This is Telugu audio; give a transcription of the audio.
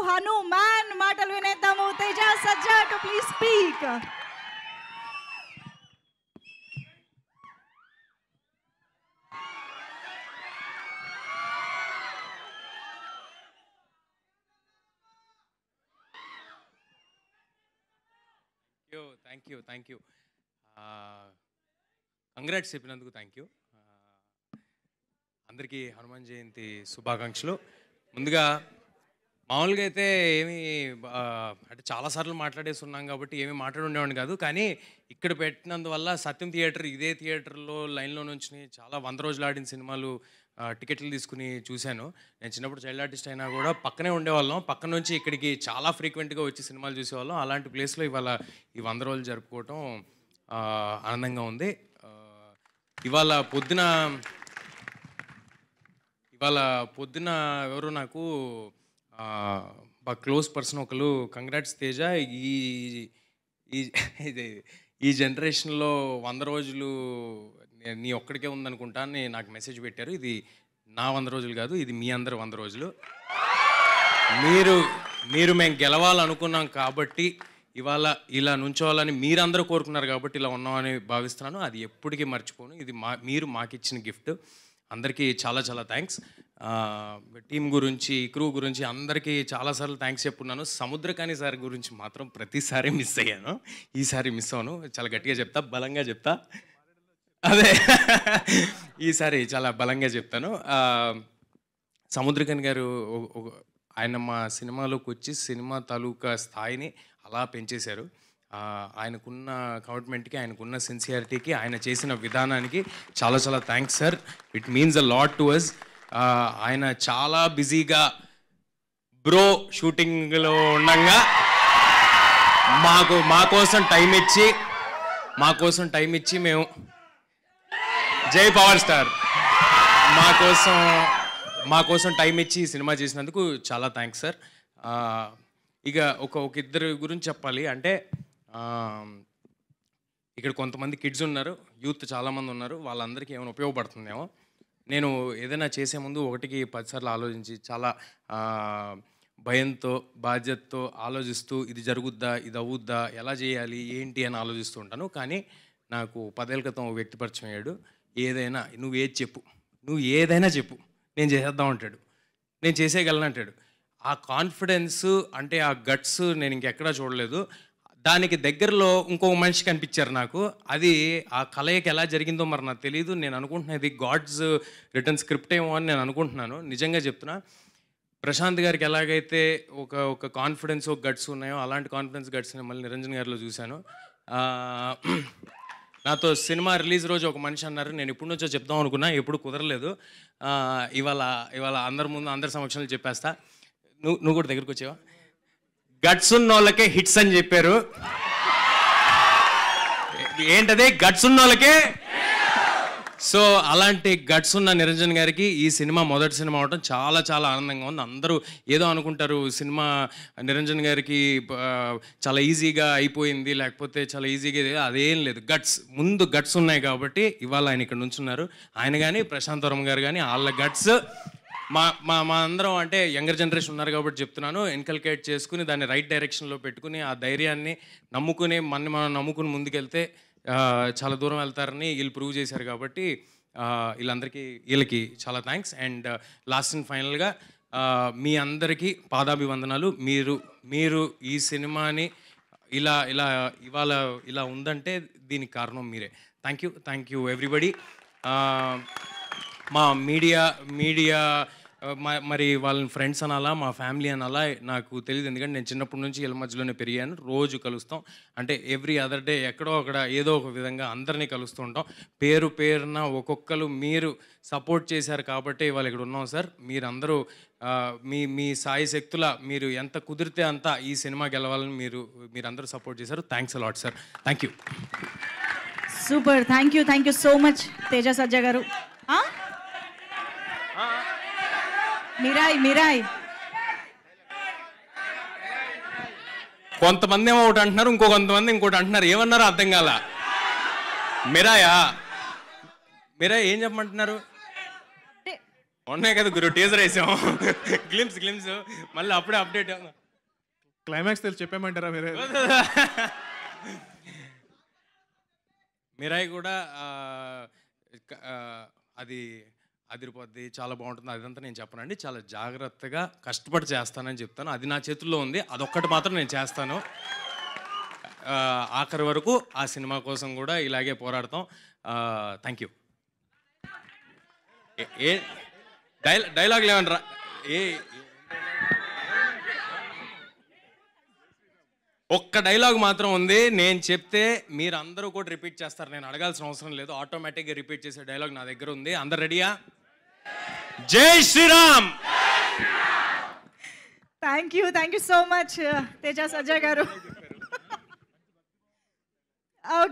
హనుమాన్ మాటలు వినేద్దాము. Teja Sajja to please speak. Thank you. Congrats చెప్పినందుకు థ్యాంక్ యూ. అందరికీ హనుమాన్ జయంతి శుభాకాంక్షలు. ముందుగా మామూలుగా అయితే ఏమీ అంటే చాలాసార్లు మాట్లాడేసి ఉన్నాం కాబట్టి ఏమీ మాట్లాడుండేవాడిని కాదు. కానీ ఇక్కడ పెట్టినందువల్ల సత్యం థియేటర్, ఇదే థియేటర్లో లైన్లో నుంచి చాలా 100 రోజులు ఆడిన సినిమాలు టికెట్లు తీసుకుని చూశాను. నేను చిన్నప్పుడు చైల్డ్ ఆర్టిస్ట్ అయినా కూడా పక్కనే ఉండేవాళ్ళం. పక్కన నుంచి ఇక్కడికి చాలా ఫ్రీక్వెంట్గా వచ్చి సినిమాలు చూసేవాళ్ళం. అలాంటి ప్లేస్లో ఇవాళ ఈ 100 రోజులు జరుపుకోవటం ఆనందంగా ఉంది. ఇవాళ పొద్దున ఎవరు నాకు బాగా క్లోజ్ పర్సన్ ఒకరు కంగ్రాట్స్ తేజ, ఈ జనరేషన్లో 100 రోజులు నీ ఒక్కడికే ఉందనుకుంటా అని నాకు మెసేజ్ పెట్టారు. ఇది నా 100 రోజులు కాదు, ఇది మీ అందరు 100 రోజులు. మీరు మేము గెలవాలనుకున్నాం కాబట్టి ఇవాళ ఇలా నుంచోవాలని మీరందరూ కోరుకున్నారు కాబట్టి ఇలా ఉన్నామని భావిస్తున్నాను. అది ఎప్పటికీ మర్చిపోను. ఇది మీరు మాకు ఇచ్చిన గిఫ్ట్. అందరికీ చాలా చాలా థ్యాంక్స్. టీం గురించి, క్రూ గురించి అందరికీ చాలాసార్లు థ్యాంక్స్ చెప్పున్నాను. సముద్రకాని సార్ గురించి మాత్రం ప్రతిసారి మిస్ అయ్యాను. ఈసారి మిస్ అవ్వను. చాలా గట్టిగా చెప్తా, బలంగా చెప్తా. అదే ఈసారి చాలా బలంగా చెప్తాను. సముద్రకాని గారు ఆయన మా సినిమాలోకి వచ్చి సినిమా తాలూకా స్థాయిని అలా పెంచేశారు. ఆయనకున్న కమిట్మెంట్కి, ఆయనకున్న సిన్సియారిటీకి, ఆయన చేసిన విధానానికి చాలా చాలా thanks sir. It means a lot to us. ఆయన చాలా బిజీగా బ్రో షూటింగ్లో ఉండగా మా కోసం టైం ఇచ్చి మేము జై పవర్ స్టార్ మా కోసం టైం ఇచ్చి సినిమా చేసినందుకు చాలా థ్యాంక్స్ సార్. ఇక ఒక ఇద్దరు గురించి చెప్పాలి అంటే, ఇక్కడ కొంతమంది కిడ్స్ ఉన్నారు, యూత్ చాలామంది ఉన్నారు. వాళ్ళందరికీ ఏమైనా ఉపయోగపడుతుందేమో. నేను ఏదైనా చేసే ముందు 1కి 10 సార్లు ఆలోచించి చాలా భయంతో, బాధ్యతతో ఆలోచిస్తూ ఇది జరుగుద్దా, ఇది అవుద్దా, ఎలా చేయాలి, ఏంటి అని ఆలోచిస్తూ ఉంటాను. కానీ నాకు 10 ఏళ్ళ క్రితం వ్యక్తి పరిచయం అయ్యాడు. నువ్వు ఏదైనా చెప్పు నేను చేసేద్దాం అంటాడు, నేను చేసేయగలను అంటాడు. ఆ కాన్ఫిడెన్స్ అంటే ఆ గట్స్ నేను ఇంకెక్కడా చూడలేదు. దానికి దగ్గరలో ఇంకొక మనిషి కనిపించారు నాకు. అది ఆ కలయిక ఎలా జరిగిందో మరి నాకు తెలియదు. నేను అనుకుంటున్నాను ఇది గాడ్స్ రిటర్న్ స్క్రిప్ట్ ఏమో అని నేను అనుకుంటున్నాను. నిజంగా చెప్తున్నా. ప్రశాంత్ గారికి ఎలాగైతే ఒక కాన్ఫిడెన్స్, ఒక గట్స్ ఉన్నాయో అలాంటి కాన్ఫిడెన్స్, గట్స్ మళ్ళీ నిరంజన్ గారిలో చూశాను. నాతో సినిమా రిలీజ్ రోజు ఒక మనిషి అన్నారు, నేను ఎప్పటి నుంచో చెప్దాం అనుకున్నా, ఎప్పుడు కుదరలేదు. ఇవాళ అందరి సమక్షంలో చెప్పేస్తా. నువ్వు కూడా దగ్గరికి వచ్చావా? గట్స్ ఉన్న వాళ్ళకే హిట్స్ అని చెప్పారు. ఏంటది? గట్స్ ఉన్న వాళ్ళకే. సో అలాంటి గట్స్ ఉన్న నిరంజన్ గారికి ఈ సినిమా మొదటి సినిమా అవడం చాలా చాలా ఆనందంగా ఉంది. అందరూ ఏదో అనుకుంటారు సినిమా నిరంజన్ గారికి చాలా ఈజీగా అయిపోయింది, లేకపోతే చాలా ఈజీగా, అదేం లేదు. ముందు గట్స్ ఉన్నాయి కాబట్టి ఇవాళ ఆయన ఇక్కడ నుంచున్నారు. ఆయన కానీ ప్రశాంత్ వర్మ గారు కానీ వాళ్ళ గట్స్ మా అందరం అంటే యంగర్ జనరేషన్ ఉన్నారు కాబట్టి చెప్తున్నాను, ఇన్కల్కేట్ చేసుకుని దాన్ని రైట్ డైరెక్షన్లో పెట్టుకుని ఆ ధైర్యాన్ని నమ్ముకుని మనం నమ్ముకుని ముందుకెళ్తే చాలా దూరం వెళ్తారని వీళ్ళు ప్రూవ్ చేశారు. కాబట్టి వీళ్ళకి చాలా థ్యాంక్స్. అండ్ లాస్ట్ అండ్ ఫైనల్గా మీ అందరికీ పాదాభివందనాలు. మీరు ఈ సినిమాని ఇవాళ ఇలా ఉందంటే దీనికి కారణం మీరే. Thank you everybody. మా మీడియా మరి వాళ్ళని ఫ్రెండ్స్ అనాలా, మా ఫ్యామిలీ అనాలా నాకు తెలియదు. ఎందుకంటే నేను చిన్నప్పటి నుంచి వీళ్ళ మధ్యలోనే పెరిగాను. రోజు కలుస్తాం, అంటే ఎవ్రీ అదర్ డే ఎక్కడో అక్కడ ఏదో ఒక విధంగా అందరినీ కలుస్తూ ఉంటాం. పేరున ఒక్కొక్కరు మీరు సపోర్ట్ చేశారు కాబట్టి ఇవాళ ఇక్కడ ఉన్నాం సార్. మీరందరూ మీ సాయి శక్తుల మీరు ఎంత కుదిరితే అంత ఈ సినిమా గెలవాలని మీరందరూ సపోర్ట్ చేశారు. Thanks a lot sir. Thank you. Super. Thank you so much Teja Sajja garu. Mirai కొంతమంది ఏమో ఒకటి అంటున్నారు, కొంతమంది ఇంకోటి అంటున్నారు. ఏమన్నారో అర్థం కాల. మిరాయ్ ఏం చెప్పమంటున్నారు? ఉన్నాయి కదా గురు, టీజర్ వేసాం, గ్లిమ్స్ మళ్ళీ అప్పుడే అప్డేట్. క్లైమాక్స్ తెలిసి చెప్పేమంటారా మీరే? మీరాయి కూడా అది అదిరిపోద్ది, చాలా బాగుంటుంది, అదంతా నేను చెప్పనండి. చాలా జాగ్రత్తగా కష్టపడి చేస్తానని చెప్తాను. అది నా చేతుల్లో ఉంది, అదొక్కటి మాత్రం నేను చేస్తాను. ఆఖరి వరకు ఆ సినిమా కోసం కూడా ఇలాగే పోరాడతాం. Thank you. ఏ డైలాగ్ లేవనరా? ఒక్క డైలాగ్ మాత్రం ఉంది, నేను చెప్తే మీరు అందరూ కూడా రిపీట్ చేస్తారు, నేను అడగాల్సిన అవసరం లేదు. ఆటోమేటిక్గా రిపీట్ చేసే డైలాగ్ నా దగ్గర ఉంది. అందరు రెడీయా? జై Sriram. Thank you so much Teja Sajja గారు.